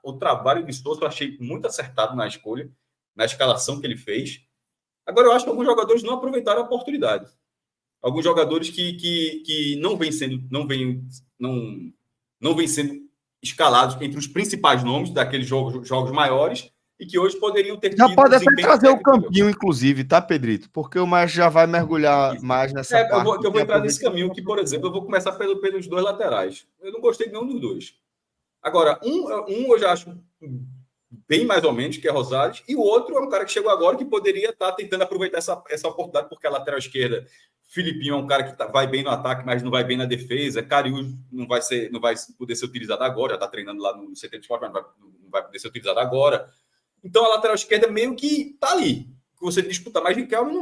o trabalho de Sousa eu achei muito acertado na escolha, na escalação que ele fez. Agora, eu acho que alguns jogadores não aproveitaram a oportunidade. Alguns jogadores que não vêm sendo escalados entre os principais nomes daqueles jogos maiores e que hoje poderiam ter já tido pode até trazer o técnico Campinho, inclusive, tá, Pedrito? Porque o Maestro já vai mergulhar mais nessa parte. Eu vou entrar nesse caminho que, por exemplo, eu vou começar pelos dois laterais. Eu não gostei de nenhum dos dois. Agora, um eu já acho bem mais ou menos, que é Rosales, e o outro é um cara que chegou agora que poderia estar tentando aproveitar essa oportunidade, porque a lateral esquerda, Filipinho é um cara que vai bem no ataque, mas não vai bem na defesa. Cariús não vai poder ser utilizado agora, já está treinando lá no CT de Esporte, mas não vai poder ser utilizado agora. Então, a lateral esquerda meio que está ali, que você disputa. Mas Riquelme,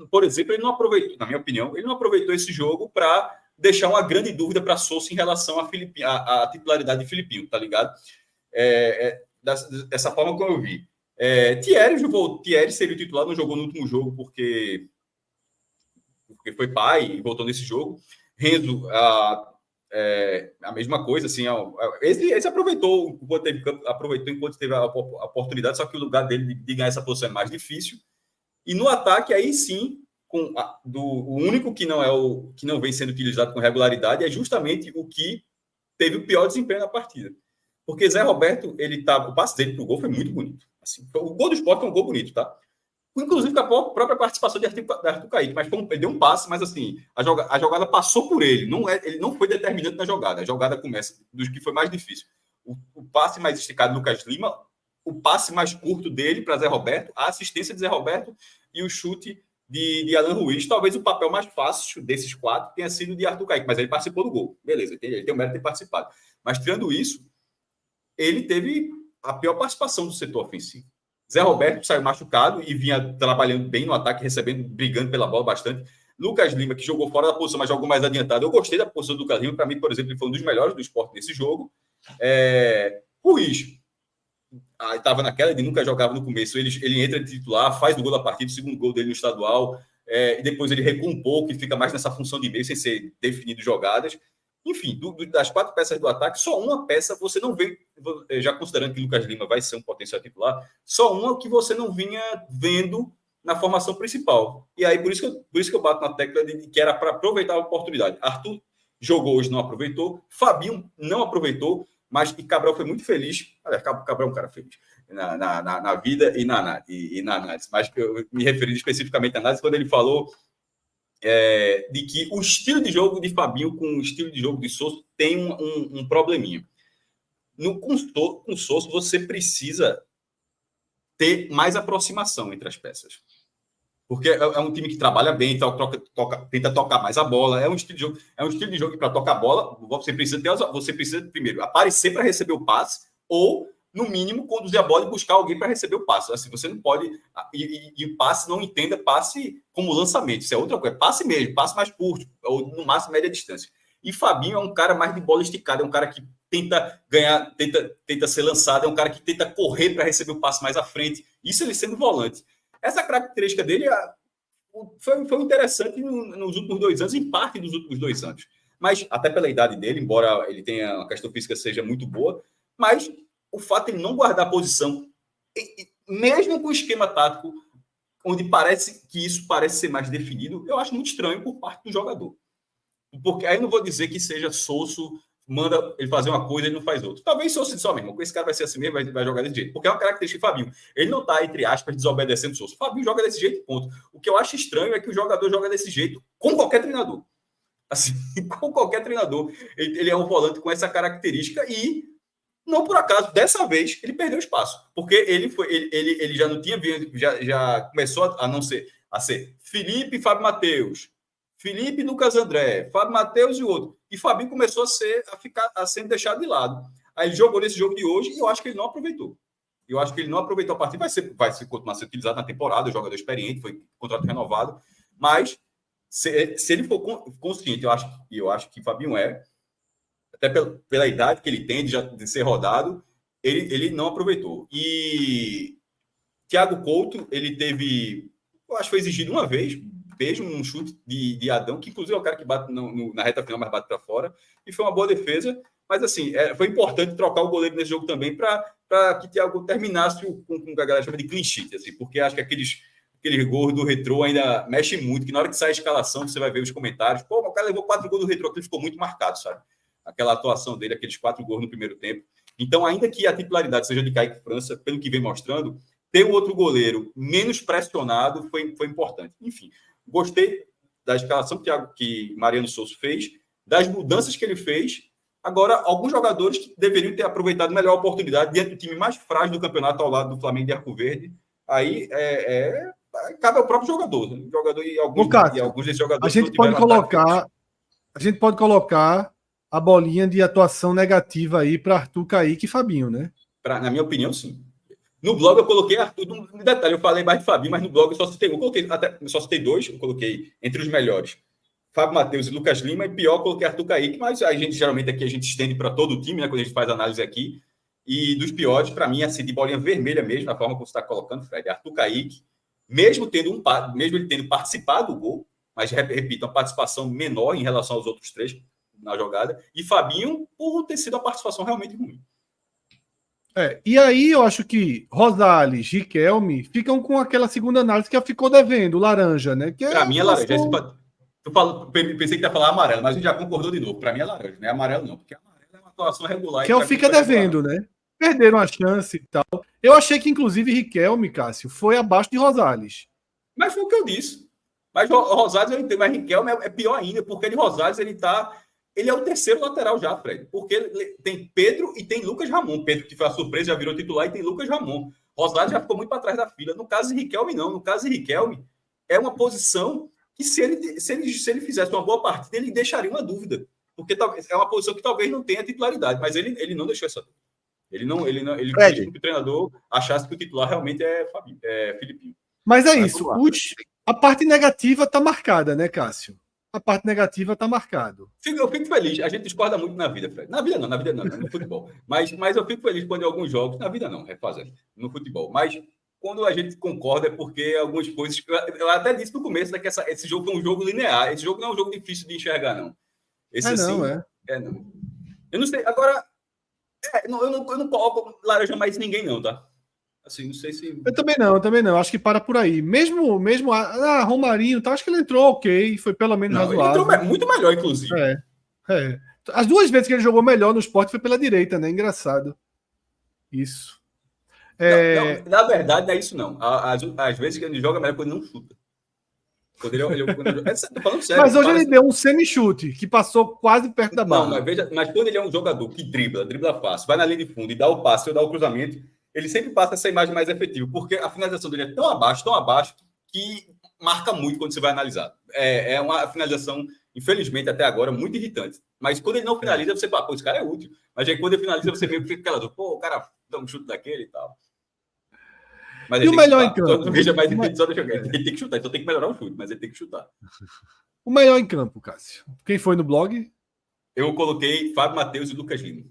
por exemplo, ele não aproveitou, na minha opinião, ele não aproveitou esse jogo para deixar uma grande dúvida para Sousa em relação à titularidade de Filipinho, tá ligado? Dessa forma como eu vi. Thierry seria o titular, não jogou no último jogo porque foi pai e voltou nesse jogo. Renzo, a mesma coisa, assim, esse aproveitou enquanto teve a oportunidade, só que o lugar dele de ganhar essa posição é mais difícil. E no ataque, aí sim, o único que não vem sendo utilizado com regularidade é justamente o que teve o pior desempenho na partida. Porque Zé Roberto, o passe dele pro gol foi muito bonito. Assim, o gol do Sport é um gol bonito, tá? Inclusive com a própria participação de Arthur Caíque, mas ele deu um passe, mas assim, a jogada passou por ele, ele não foi determinante na jogada. A jogada começa dos que foi mais difícil. O passe mais esticado do Lucas Lima, o passe mais curto dele para Zé Roberto, a assistência de Zé Roberto e o chute de Alan Ruiz. Talvez o papel mais fácil desses quatro tenha sido de Arthur Caíque, mas ele participou do gol. Beleza, ele tem o mérito de ter participado. Mas tirando isso, ele teve a pior participação do setor ofensivo. Zé Roberto saiu machucado e vinha trabalhando bem no ataque, brigando pela bola bastante. Lucas Lima, que jogou fora da posição, mas jogou mais adiantado. Eu gostei da posição do Lucas Lima. Para mim, por exemplo, ele foi um dos melhores do esporte nesse jogo. Ruiz estava naquela de nunca jogava no começo. Ele entra de titular, faz o gol da partida, o segundo gol dele no estadual. E depois ele recua um pouco e fica mais nessa função de meio, sem ser definido jogadas. Enfim, das quatro peças do ataque, só uma peça você não vê, já considerando que Lucas Lima vai ser um potencial titular, só uma que você não vinha vendo na formação principal. E aí, por isso que eu bato na tecla de que era para aproveitar a oportunidade. Arthur jogou hoje, não aproveitou. Fabinho não aproveitou, mas Cabral foi muito feliz. Aliás, Cabral é um cara feliz na vida e na análise. Mas eu me referi especificamente à análise quando ele falou de que o estilo de jogo de Fabinho com o estilo de jogo de Sousa tem um probleminha. Com Sousa, você precisa ter mais aproximação entre as peças. Porque é um time que trabalha bem, tenta tocar mais a bola. É um estilo de jogo que, para tocar a bola, você precisa primeiro aparecer para receber o passe ou, no mínimo, conduzir a bola e buscar alguém para receber o passe. Assim, você não pode... E o passe, não entenda passe como lançamento. Isso é outra coisa. Passe mesmo, passe mais curto, ou no máximo média distância. E Fabinho é um cara mais de bola esticada, é um cara que tenta ganhar, tenta ser lançado, é um cara que tenta correr para receber o passe mais à frente. Isso ele sendo volante. Essa característica dele foi interessante nos últimos 2 anos, em parte dos últimos 2 anos. Mas, até pela idade dele, embora ele tenha uma questão física seja muito boa, mas o fato de ele não guardar a posição, mesmo com o esquema tático, onde parece que isso parece ser mais definido, eu acho muito estranho por parte do jogador. Porque aí eu não vou dizer que seja Souso, manda ele fazer uma coisa e ele não faz outra. Talvez Sousa só mesmo, esse cara vai ser assim mesmo, vai jogar desse jeito. Porque é uma característica de Fabinho. Ele não está, entre aspas, desobedecendo Sousa. Fabinho joga desse jeito, ponto. O que eu acho estranho é que o jogador joga desse jeito com qualquer treinador. Assim, com qualquer treinador. Ele é um volante com essa característica e, não por acaso, dessa vez, ele perdeu espaço. Porque ele já não tinha vindo, já começou a ser Felipe e Fábio Matheus. Felipe e Lucas André, Fábio Matheus e o outro. E Fabinho começou a ficar sendo deixado de lado. Aí ele jogou nesse jogo de hoje e eu acho que ele não aproveitou. Eu acho que ele não aproveitou a partida. Vai continuar a ser utilizado na temporada, jogador experiente, foi contrato renovado. Mas se ele for consciente, eu acho que Fabinho até pela idade que ele tem de ser rodado, ele não aproveitou. E Thiago Couto, ele teve, eu acho que foi exigido uma vez, beijo, um chute de Adão, que inclusive é o cara que bate na reta final, mas bate para fora, e foi uma boa defesa. Mas, assim, foi importante trocar o goleiro nesse jogo também para que Thiago terminasse com a galera chama de clean sheet, assim, porque acho que aqueles gols do Retrô ainda mexem muito, que na hora que sai a escalação, você vai ver os comentários, pô, o cara levou 4 gols do Retrô, aquilo ficou muito marcado, sabe? Aquela atuação dele, aqueles 4 gols no primeiro tempo. Então, ainda que a titularidade seja de Kaique França, pelo que vem mostrando, ter um outro goleiro menos pressionado foi importante. Enfim, gostei da escalação que Mariano Souza fez, das mudanças que ele fez. Agora, alguns jogadores que deveriam ter aproveitado melhor a oportunidade diante do time mais frágil do campeonato ao lado do Flamengo de Arco Verde. Aí cabe ao próprio jogador. Né? Alguns desses jogadores a gente pode colocar a bolinha de atuação negativa aí para Arthur, Kaique e Fabinho, né? Na minha opinião, sim. No blog eu coloquei Arthur, no detalhe, eu falei mais de Fabinho, mas no blog eu só citei só citei 2, eu coloquei entre os melhores. Fábio Matheus e Lucas Lima, e pior, coloquei Arthur Kaique, mas a gente geralmente aqui a gente estende para todo o time, né? Quando a gente faz análise aqui. E dos piores, para mim, assim, de bolinha vermelha mesmo, na forma como você está colocando, Fred, Arthur Kaique, mesmo ele tendo participado do gol, mas repito, uma participação menor em relação aos outros 3 na jogada, e Fabinho, por ter sido uma participação realmente ruim. E aí eu acho que Rosales, Riquelme ficam com aquela segunda análise que ficou devendo, laranja, né? Para mim é laranja. Pensei que ia falar amarelo, mas a gente já concordou de novo. Para mim é laranja, não é amarelo não, porque amarelo é uma atuação regular. Que fica devendo, né? Perderam a chance e tal. Eu achei que, inclusive, Riquelme, Cássio, foi abaixo de Rosales. Mas foi o que eu disse. Mas Rosales eu entendo, mas Riquelme é pior ainda, porque de Rosales ele é o terceiro lateral já, Fred. Porque tem Pedro e tem Lucas Ramon. Pedro, que foi a surpresa, já virou titular, e tem Lucas Ramon. Rosales já ficou muito para trás da fila. No caso de Riquelme, não. No caso de Riquelme, é uma posição que se ele fizesse uma boa partida, ele deixaria uma dúvida. Porque é uma posição que talvez não tenha titularidade, mas ele não deixou essa dúvida. Ele fez com que o treinador achasse que o titular realmente é Filipinho. Mas isso. A parte negativa está marcada, né, Cássio? A parte negativa está marcada. Eu fico feliz. A gente discorda muito na vida, Fred. Na vida não, no futebol. Mas eu fico feliz quando em alguns jogos, na vida não, refazendo, no futebol. Mas quando a gente concorda é porque algumas coisas... Eu até disse no começo que esse jogo foi um jogo linear. Esse jogo não é um jogo difícil de enxergar, não. Não. Eu não sei. Agora, eu não coloco laranja mais ninguém, não, tá? Assim, não sei se... Eu também não. Acho que para por aí. Mesmo Romarinho, tá? Acho que ele entrou ok. Foi pelo menos razoável. Ele entrou muito melhor, inclusive. As 2 vezes que ele jogou melhor no Sport foi pela direita, né? Engraçado. Isso. Não, na verdade, não é isso, não. Às vezes que ele joga melhor quando ele não chuta. Quando tô falando sério. Mas hoje ele deu um semi-chute, que passou quase perto da barra. Mas quando ele é um jogador que dribla fácil, vai na linha de fundo e dá o passe ou dá o cruzamento, ele sempre passa essa imagem mais efetiva, porque a finalização dele é tão abaixo, que marca muito quando você vai analisar. É uma finalização, infelizmente, até agora, muito irritante. Mas quando ele não finaliza, você fala, pô, esse cara é útil. Mas aí quando ele finaliza, você meio que fica aquela dúvida, pô, o cara dá um chute daquele e tal. Mas e o melhor em campo? Ele tem que chutar, então tem que melhorar o chute, mas ele tem que chutar. O melhor em campo, Cássio. Quem foi no blog? Eu coloquei Fábio Matheus e Lucas Lima.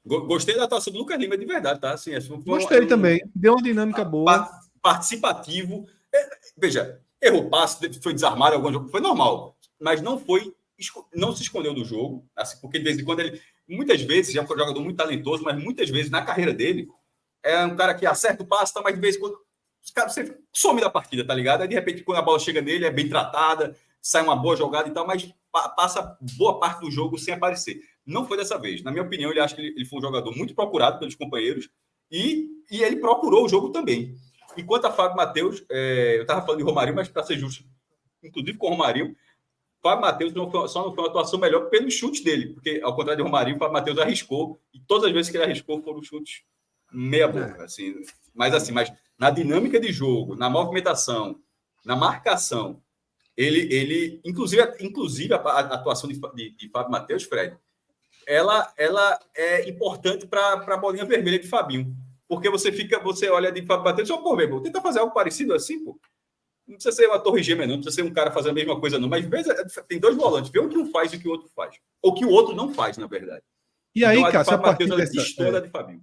Gostei da atuação do Lucas Lima, de verdade, tá? Assim, gostei também. Deu uma dinâmica boa. Participativo. Veja, errou passe, foi desarmado em algum jogo. Foi normal, mas não se escondeu do jogo. Assim, porque de vez em quando muitas vezes, já foi um jogador muito talentoso, mas muitas vezes na carreira dele, é um cara que acerta o passe, mas de vez em quando você some da partida, tá ligado? Aí, de repente, quando a bola chega nele, é bem tratada, sai uma boa jogada e tal, mas passa boa parte do jogo sem aparecer. Não foi dessa vez. Na minha opinião, ele acha que ele foi um jogador muito procurado pelos companheiros e ele procurou o jogo também. Enquanto a Fábio Matheus, eu estava falando de Romarinho, mas para ser justo, inclusive com o Romarinho, Fábio Matheus só não foi uma atuação melhor pelo chute dele, porque ao contrário de Romarinho, o Fábio Matheus arriscou e todas as vezes que ele arriscou foram chutes meia boca. Assim, mas na dinâmica de jogo, na movimentação, na marcação, ele inclusive a atuação de Fábio Matheus, Fred, ela é importante para a bolinha vermelha de Fabinho. Porque você olha de Fábio Matheus e pô, meu, tenta fazer algo parecido assim, pô. Não precisa ser uma torre gêmea, não precisa ser um cara fazer a mesma coisa, não. Mas tem 2 volantes, vê o que um faz e o que o outro faz. Ou o que o outro não faz, na verdade. E aí, então, Cássio, a partir dessa... de Fabinho.